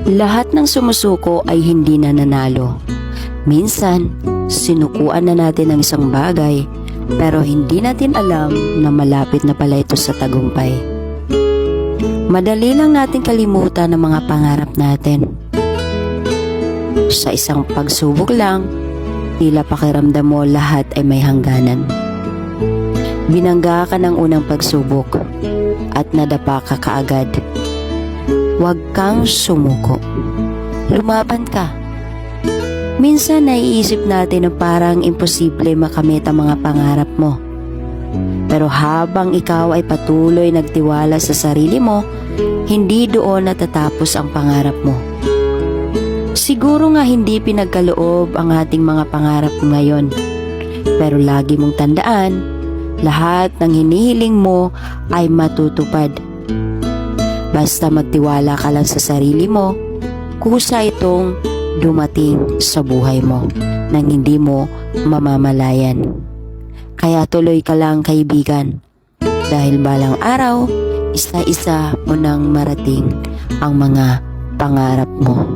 Lahat ng sumusuko ay hindi nananalo. Minsan, sinukuan na natin ang isang bagay pero hindi natin alam na malapit na pala ito sa tagumpay. Madali lang natin kalimutan ang mga pangarap natin. Sa isang pagsubok lang, tila pakiramdam mo lahat ay may hangganan. Binangga ka ng unang pagsubok at nadapa ka kaagad. Huwag kang sumuko. Lumaban ka. Minsan naiisip natin na parang imposible makamit ang mga pangarap mo. Pero habang ikaw ay patuloy nagtiwala sa sarili mo, hindi doon natatapos ang pangarap mo. Siguro nga hindi pinagkaloob ang ating mga pangarap ngayon. Pero lagi mong tandaan, lahat ng hinihiling mo ay matutupad. Basta magtiwala ka lang sa sarili mo, kusa itong dumating sa buhay mo nang hindi mo mamamalayan. Kaya tuloy ka lang, kaibigan, dahil balang araw, isa-isa mo nang marating ang mga pangarap mo.